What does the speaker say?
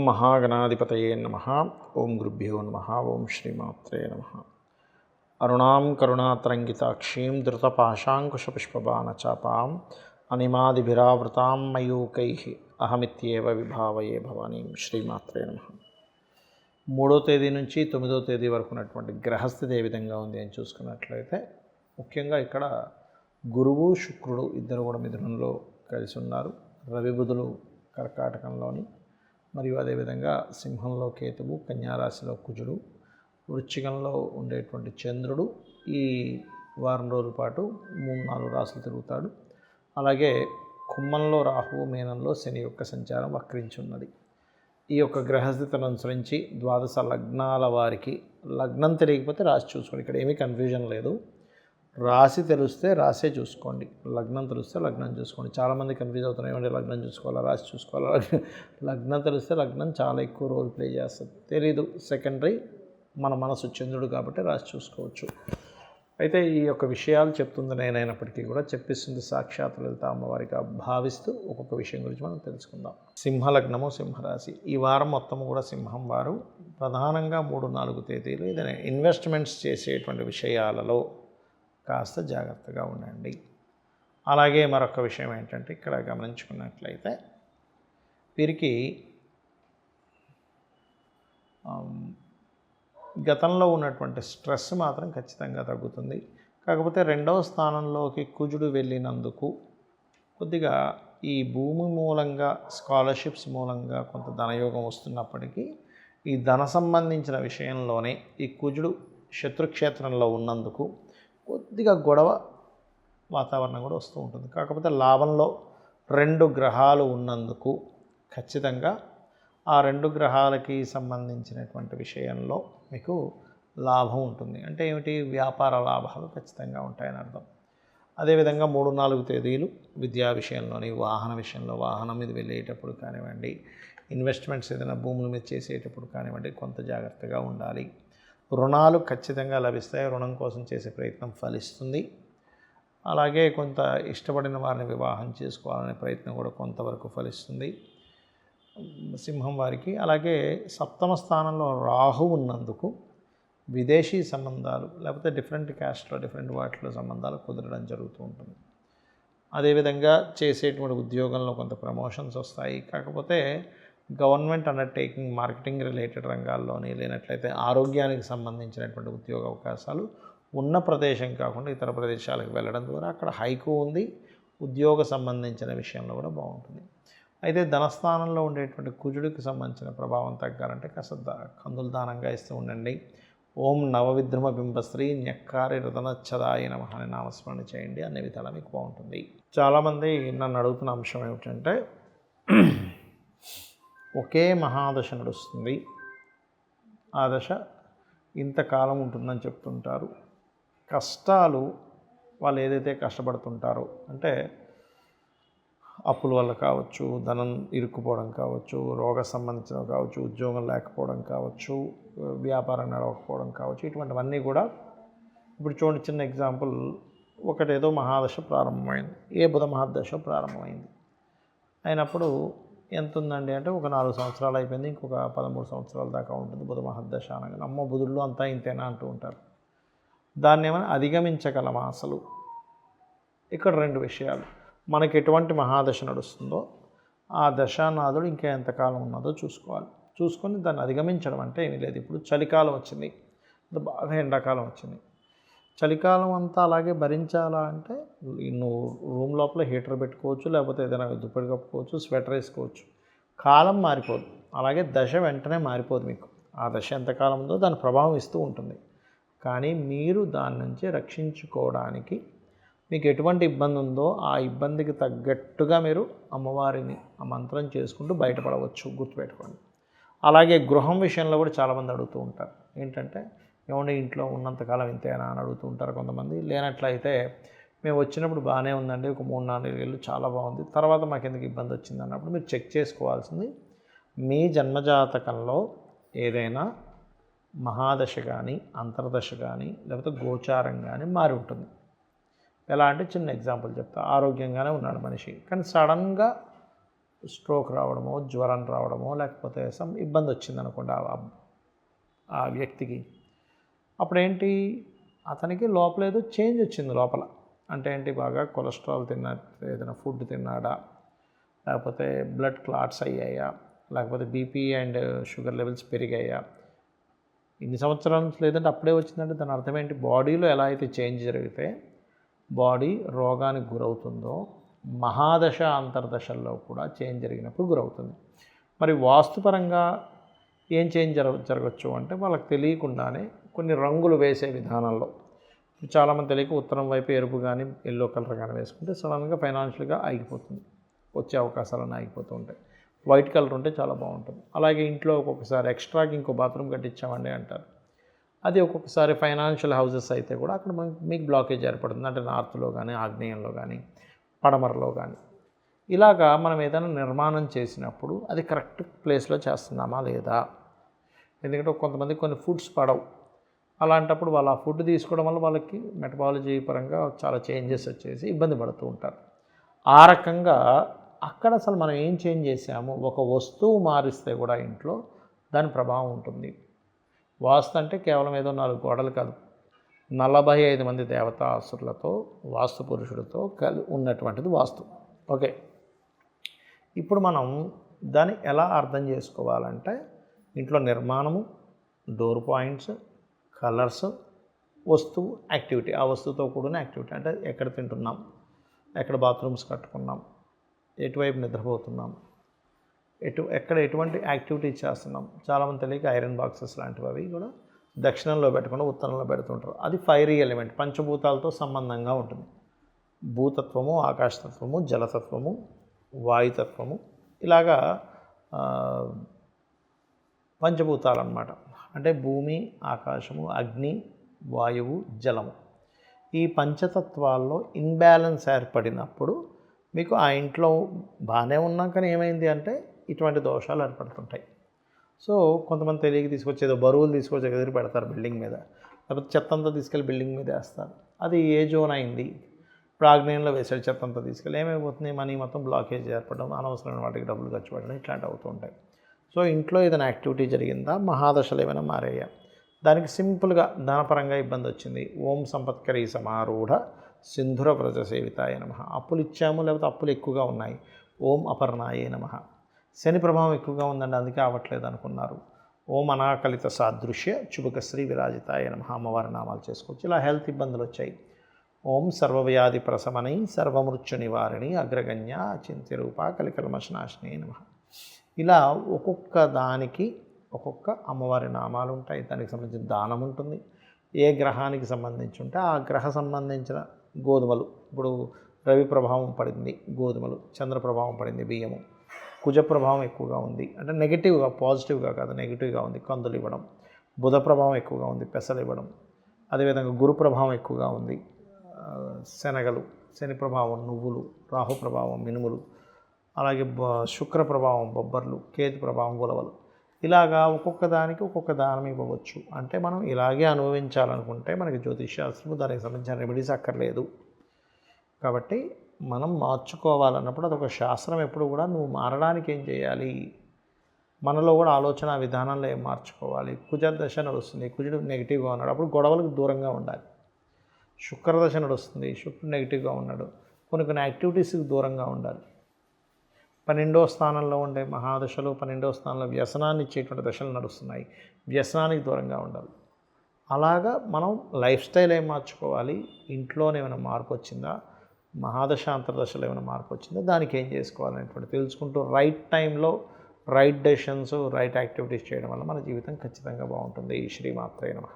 మహాగణాధిపతయే నమః. ఓం గురుభ్యో నమః. ఓం శ్రీమాత్రే నమః. అరుణాం కరుణాతరంగితాక్షీం ధృతపాశాంకుశపుష్పబాణచాపాం అనిమాదిభిరావృతాం మయూకైః అహమిత్యేవ విభావయే భవానీం. శ్రీమాత్రే నమః. 3వ తేదీ నుంచి 9వ తేదీ వరకు ఉన్నటువంటి గ్రహస్థితి ఏ విధంగా ఉంది అని చూసుకున్నట్లయితే, ముఖ్యంగా ఇక్కడ గురువు శుక్రుడు ఇద్దరు కూడా మిథునంలో కలిసి ఉన్నారు. రవి బుధులు కర్కాటకంలోని, మరియు అదేవిధంగా సింహంలో కేతువు, కన్యారాశిలో కుజుడు, వృశ్చికంలో ఉండేటువంటి చంద్రుడు ఈ వారం రోజుల పాటు 3-4 రాశులు తిరుగుతాడు. అలాగే కుంభంలో రాహువు, మీనంలో శని యొక్క సంచారం వక్రించి ఉన్నది. ఈ యొక్క గ్రహస్థితిని అనుసరించి ద్వాదశ లగ్నాల వారికి లగ్నం తెలియకపోతే రాశి చూసుకోండి. ఇక్కడ ఏమీ కన్ఫ్యూజన్ లేదు. రాశి తెలిస్తే రాసే చూసుకోండి, లగ్నం తెలిస్తే లగ్నం చూసుకోండి. చాలామంది కన్ఫ్యూజ్ అవుతున్నాయి, ఏమంటే లగ్నం చూసుకోవాలా రాశి చూసుకోవాలా. లగ్నం తెలిస్తే లగ్నం చాలా ఎక్కువ రోల్ ప్లే చేస్తుంది. తెలీదు, సెకండరీ. మన మనసు చంద్రుడు కాబట్టి రాశి చూసుకోవచ్చు. అయితే ఈ యొక్క విషయాలు చెప్తుంది నేనైనప్పటికీ కూడా చెప్పిస్తుంది సాక్షాత్ లలిత అమ్మవారిగా భావిస్తూ ఒక్కొక్క విషయం గురించి మనం తెలుసుకుందాం. సింహలగ్నము, సింహరాశి. ఈ వారం మొత్తము కూడా సింహం వారు ప్రధానంగా 3-4 తేదీలు ఏదైనా ఇన్వెస్ట్మెంట్స్ చేసేటువంటి విషయాలలో కాస్త జాగ్రత్తగా ఉండండి. అలాగే మరొక విషయం ఏంటంటే, ఇక్కడ గమనించుకున్నట్లయితే వీరికి గతంలో ఉన్నటువంటి స్ట్రెస్ మాత్రం ఖచ్చితంగా తగ్గుతుంది. కాకపోతే 2వ స్థానంలోకి కుజుడు వెళ్ళినందుకు కొద్దిగా ఈ భూమి మూలంగా, స్కాలర్షిప్స్ మూలంగా కొంత ధనయోగం వస్తున్నప్పటికీ ఈ ధన సంబంధించిన విషయంలోనే ఈ కుజుడు శత్రుక్షేత్రంలో ఉన్నందుకు కొద్దిగా గొడవ వాతావరణం కూడా వస్తూ ఉంటుంది. కాకపోతే లాభంలో 2 గ్రహాలు ఉన్నందుకు ఖచ్చితంగా ఆ 2 గ్రహాలకి సంబంధించినటువంటి విషయంలో మీకు లాభం ఉంటుంది. అంటే ఏమిటి? వ్యాపార లాభాలు ఖచ్చితంగా ఉంటాయని అర్థం. అదేవిధంగా 3-4 తేదీలు విద్యా విషయంలోని, వాహన విషయంలో, వాహనం మీద వెళ్ళేటప్పుడు కానివ్వండి, ఇన్వెస్ట్మెంట్స్ ఏదైనా భూముల మీద చేసేటప్పుడు కానివ్వండి, కొంత జాగ్రత్తగా ఉండాలి. రుణాలు ఖచ్చితంగా లభిస్తాయి. రుణం కోసం చేసే ప్రయత్నం ఫలిస్తుంది. అలాగే కొంత ఇష్టపడిన వారిని వివాహం చేసుకోవాలనే ప్రయత్నం కూడా కొంతవరకు ఫలిస్తుంది సింహం వారికి. అలాగే 7వ స్థానంలో రాహు ఉన్నందుకు విదేశీ సంబంధాలు, లేకపోతే డిఫరెంట్ క్యాస్ట్లో, డిఫరెంట్ వాటిలో సంబంధాలు కుదరడం జరుగుతూ ఉంటుంది. అదేవిధంగా చేసేటువంటి ఉద్యోగంలో కొంత ప్రమోషన్స్ వస్తాయి. కాకపోతే గవర్నమెంట్ అండర్టేకింగ్, మార్కెటింగ్ రిలేటెడ్ రంగాల్లోని, లేనట్లయితే ఆరోగ్యానికి సంబంధించినటువంటి ఉద్యోగ అవకాశాలు ఉన్న ప్రదేశం కాకుండా ఇతర ప్రదేశాలకు వెళ్ళడం ద్వారా అక్కడ హైకు ఉంది. ఉద్యోగ సంబంధించిన విషయంలో కూడా బాగుంటుంది. అయితే ధనస్థానంలో ఉండేటువంటి కుజుడికి సంబంధించిన ప్రభావం తగ్గాలంటే కాస్త కందులు దానంగా ఇస్తూ ఉండండి. ఓం నవవిద్రుమ బింబశ్రీ న్యక్కారి రతనచ్చదాయ నమః అని నామస్మరణ చేయండి. అన్ని విధాలా మీకు బాగుంటుంది. చాలామంది నన్ను అడుగుతున్న అంశం ఏమిటంటే, ఒకే మహాదశ నడుస్తుంది, ఆ దశ ఇంతకాలం ఉంటుందని చెప్తుంటారు. కష్టాలు వాళ్ళు ఏదైతే కష్టపడుతుంటారో, అంటే అప్పుల వల్ల కావచ్చు, ధనం ఇరుక్కుపోవడం కావచ్చు, రోగ సంబంధించినవి కావచ్చు, ఉద్యోగం లేకపోవడం కావచ్చు, వ్యాపారం నడవకపోవడం కావచ్చు, ఇటువంటివన్నీ కూడా ఇప్పుడు చూడండి. చిన్న ఎగ్జాంపుల్, ఒకటేదో మహాదశ ప్రారంభమైంది, ఏ బుధ మహాదశ ప్రారంభమైంది అయినప్పుడు ఎంత ఉందండి అంటే, ఒక 4 సంవత్సరాలు అయిపోయింది, ఇంకొక 13 సంవత్సరాల దాకా ఉంటుంది బుధ మహాదశ అనగా. అమ్మ బుధుల్లో అంతా ఇంతేనా అంటూ ఉంటారు. దాన్ని ఏమైనా అధిగమించగలమా అసలు? ఇక్కడ 2 విషయాలు. మనకి ఎటువంటి మహాదశ నడుస్తుందో ఆ దశానాథుడు ఇంకా ఎంతకాలం ఉన్నదో చూసుకోవాలి. చూసుకొని దాన్ని అధిగమించడం అంటే ఏమీ లేదు. ఇప్పుడు చలికాలం వచ్చింది, బాగా ఎండాకాలం వచ్చింది. చలికాలం అంతా అలాగే భరించాలా అంటే, నువ్వు రూమ్ లోపల హీటర్ పెట్టుకోవచ్చు, లేకపోతే ఏదైనా దుప్పటి కప్పుకోవచ్చు, స్వెటర్ వేసుకోవచ్చు. కాలం మారిపోదు, అలాగే దశ వెంటనే మారిపోదు. మీకు ఆ దశ ఎంతకాలం ఉందో దాని ప్రభావం ఇస్తూ ఉంటుంది. కానీ మీరు దాని నుంచి రక్షించుకోవడానికి మీకు ఎటువంటి ఇబ్బంది ఉందో ఆ ఇబ్బందికి తగ్గట్టుగా మీరు అమ్మవారిని ఆ మంత్రం చేసుకుంటూ బయటపడవచ్చు, గుర్తుపెట్టుకోండి. అలాగే గృహం విషయంలో కూడా చాలామంది అడుగుతూ ఉంటారు. ఏంటంటే, ఏమంటే ఇంట్లో ఉన్నంతకాలం ఇంతేనా అని అడుగుతూ ఉంటారు కొంతమంది. లేనట్లయితే మేము వచ్చినప్పుడు బాగానే ఉందండి, ఒక 3-4 ఏళ్ళు చాలా బాగుంది, తర్వాత మాకు ఎందుకు ఇబ్బంది వచ్చింది అన్నప్పుడు మీరు చెక్ చేసుకోవాల్సింది మీ జన్మజాతకంలో ఏదైనా మహాదశ కానీ, అంతర్దశ కానీ, లేకపోతే గోచారం కానీ మారి ఉంటుంది. ఎలా అంటే, చిన్న ఎగ్జాంపుల్ చెప్తా. ఆరోగ్యంగానే ఉన్నాడు మనిషి, కానీ సడన్గా స్ట్రోక్ రావడమో, జ్వరం రావడమో, లేకపోతే సమ్ ఇబ్బంది వచ్చిందనుకోండి ఆ వ్యక్తికి, అప్పుడేంటి అతనికి లోపల ఏదో చేంజ్ వచ్చింది లోపల. అంటే ఏంటి, బాగా కొలెస్ట్రాల్ ఏదైనా ఫుడ్ తిన్నాడా, లేకపోతే బ్లడ్ క్లాట్స్ అయ్యాయా, లేకపోతే బీపీ అండ్ షుగర్ లెవెల్స్ పెరిగాయా, ఇన్ని సంవత్సరాల నుంచి లేదంటే అప్పుడే వచ్చిందంటే దాని అర్థం ఏంటి, బాడీలో ఎలా అయితే చేంజ్ జరిగితే బాడీ రోగానికి గురవుతుందో మహాదశ అంతర్దశల్లో కూడా చేంజ్ జరిగినప్పుడు గురవుతుంది. మరి వాస్తుపరంగా ఏం చేంజ్ జరగచ్చు అంటే వాళ్ళకి తెలియకుండానే కొన్ని రంగులు వేసే విధానంలో, చాలామంది తెలియక ఉత్తరం వైపు ఎరుపు కానీ ఎల్లో కలర్ కానీ వేసుకుంటే సడన్గా ఫైనాన్షియల్గా ఆగిపోతుంది, వచ్చే అవకాశాలన్నీ ఆగిపోతూ ఉంటాయి. వైట్ కలర్ ఉంటే చాలా బాగుంటుంది. అలాగే ఇంట్లో ఒక్కొక్కసారి ఎక్స్ట్రాకి ఇంకో బాత్రూమ్ కట్టించామండి అంటారు. అది ఒక్కొక్కసారి ఫైనాన్షియల్ హౌసెస్ అయితే కూడా అక్కడ మీకు బ్లాకేజ్ ఏర్పడుతుంది. అంటే నార్త్లో కానీ, ఆగ్నేయంలో కానీ, పడమరలో కానీ. ఇలాగా మనం ఏదైనా నిర్మాణం చేసినప్పుడు అది కరెక్ట్ ప్లేస్లో చేస్తున్నామా లేదా, ఎందుకంటే కొంతమంది కొన్ని ఫుడ్స్ పడవు. అలాంటప్పుడు వాళ్ళు ఆ ఫుడ్ తీసుకోవడం వల్ల వాళ్ళకి మెటబాలజీ పరంగా చాలా చేంజెస్ వచ్చేసి ఇబ్బంది పడుతూ ఉంటారు. ఆ రకంగా అక్కడ అసలు మనం ఏం చేంజ్ చేసాము, ఒక వస్తువు మారిస్తే కూడా ఇంట్లో దాని ప్రభావం ఉంటుంది. వాస్తు అంటే కేవలం ఏదో 4 గోడలు కాదు, 45 మంది దేవతా అసురులతో, వాస్తు పురుషుడితో ఉన్నటువంటిది వాస్తు. ఓకే, ఇప్పుడు మనం దాన్ని ఎలా అర్థం చేసుకోవాలంటే ఇంట్లో నిర్మాణము, డోర్ పాయింట్స్, కలర్స్, వస్తువు, యాక్టివిటీ, ఆ వస్తువుతో కూడిన యాక్టివిటీ. అంటే ఎక్కడ తింటున్నాం, ఎక్కడ బాత్రూమ్స్ కట్టుకున్నాం, ఎటువైపు నిద్రపోతున్నాం, ఎక్కడ ఎటువంటి యాక్టివిటీ చేస్తున్నాం. చాలామంది తెలియక ఐరన్ బాక్సెస్ లాంటివి అవి కూడా దక్షిణంలో పెట్టకుండా ఉత్తరంలో పెడుతుంటారు. అది ఫైరీ ఎలిమెంట్, పంచభూతాలతో సంబంధంగా ఉంటుంది. భూతత్వము, ఆకాశతత్వము, జలతత్వము, వాయుతత్వము, ఇలాగా పంచభూతాలు అన్నమాట. అంటే భూమి, ఆకాశము, అగ్ని, వాయువు, జలము. ఈ పంచతత్వాల్లో ఇన్బ్యాలెన్స్ ఏర్పడినప్పుడు మీకు ఆ ఇంట్లో బాగానే ఉన్నాం కానీ ఏమైంది అంటే ఇటువంటి దోషాలు ఏర్పడుతుంటాయి. సో కొంతమంది తెలియక తీసుకొచ్చి ఏదో బరువులు తీసుకొచ్చి ఎదురు పెడతారు బిల్డింగ్ మీద, లేకపోతే చెత్త అంతా తీసుకెళ్ళి బిల్డింగ్ మీద వేస్తారు. అది ఏ జోన్ అయింది, ఇప్పుడు ఆగ్నేయంలో వేసాడు చెత్త అంతా తీసుకెళ్ళి, ఏమైపోతుంది, మనీ మొత్తం బ్లాకేజ్ ఏర్పడడం, అనవసరమైన వాటికి డబ్బులు ఖర్చు పెట్టడం, ఇట్లాంటివి అవుతూ ఉంటాయి. సో ఇంట్లో ఏదైనా యాక్టివిటీ జరిగిందా, మహాదశలు ఏమైనా మారాయా, దానికి సింపుల్గా ధనపరంగా ఇబ్బంది వచ్చింది, ఓం సంపత్కరీ సమారూఢ సింధుర వ్రజ సేవితాయ నమః. అప్పులు ఇచ్చాము, లేకపోతే అప్పులు ఎక్కువగా ఉన్నాయి, ఓం అపర్ణాయే నమః. శని ప్రభావం ఎక్కువగా ఉందండి అందుకే అవ్వట్లేదు అనుకున్నారు, ఓం అనాకలిత సాదృశ్య చుబుకశ్రీ విరాజితాయ నమః. అమ్మవారి నామాలు చేసుకోవచ్చు. ఇలా హెల్త్ ఇబ్బందులు వచ్చాయి, ఓం సర్వవ్యాధి ప్రశమనై సర్వమృత్యు నివారిణి అగ్రగణ్య చింత్యరూప కలికల్మషనాశినే నమః. ఇలా ఒక్కొక్క దానికి ఒక్కొక్క అమ్మవారి నామాలు ఉంటాయి. దానికి సంబంధించిన దానం ఉంటుంది. ఏ గ్రహానికి సంబంధించి ఉంటే ఆ గ్రహ సంబంధించిన గోధుమలు, ఇప్పుడు రవి ప్రభావం పడింది గోధుమలు, చంద్ర ప్రభావం పడింది బియ్యము, కుజ ప్రభావం ఎక్కువగా ఉంది అంటే నెగిటివ్గా, పాజిటివ్గా కాదు నెగిటివ్గా ఉంది, కందులు ఇవ్వడం, బుధ ప్రభావం ఎక్కువగా ఉంది, పెసలు ఇవ్వడం, అదేవిధంగా గురు ప్రభావం ఎక్కువగా ఉంది, శనగలు, శని ప్రభావం నువ్వులు, రాహు ప్రభావం మినుములు, అలాగే శుక్ర ప్రభావం బొబ్బర్లు, కేతు ప్రభావం ఉలవలు. ఇలాగా ఒక్కొక్క దానికి ఒక్కొక్క దానం ఇవ్వవచ్చు. అంటే మనం ఇలాగే అనుభవించాలనుకుంటే మనకి జ్యోతిష్శాస్త్రము దానికి సంబంధించిన రెమెడీస్ అక్కర్లేదు. కాబట్టి మనం మార్చుకోవాలన్నప్పుడు అదొక శాస్త్రం. ఎప్పుడు కూడా నువ్వు మారడానికి ఏం చేయాలి, మనలో కూడా ఆలోచన విధానంలో ఏం మార్చుకోవాలి. కుజ దశ నడుస్తుంది, కుజుడు నెగిటివ్గా ఉన్నాడు, అప్పుడు గొడవలకు దూరంగా ఉండాలి. శుక్రదశ నడుస్తుంది, శుక్రుడు నెగిటివ్గా ఉన్నాడు, కొన్ని యాక్టివిటీస్కి దూరంగా ఉండాలి. 12వ స్థానంలో ఉండే మహాదశలు, 12వ స్థానంలో వ్యసనాన్ని ఇచ్చేటువంటి దశలు నడుస్తున్నాయి, వ్యసనానికి దూరంగా ఉండాలి. అలాగా మనం లైఫ్ స్టైల్ ఏం మార్చుకోవాలి, ఇంట్లోనే ఏమైనా మార్పు వచ్చిందా, మహాదశ అంతర్దశలో ఏమైనా మార్పు వచ్చిందా, దానికి ఏం చేసుకోవాలనేటువంటి తెలుసుకుంటూ రైట్ టైంలో రైట్ డెసిషన్స్, రైట్ యాక్టివిటీస్ చేయడం వల్ల మన జీవితం ఖచ్చితంగా బాగుంటుంది. శ్రీమాత్రే నమః.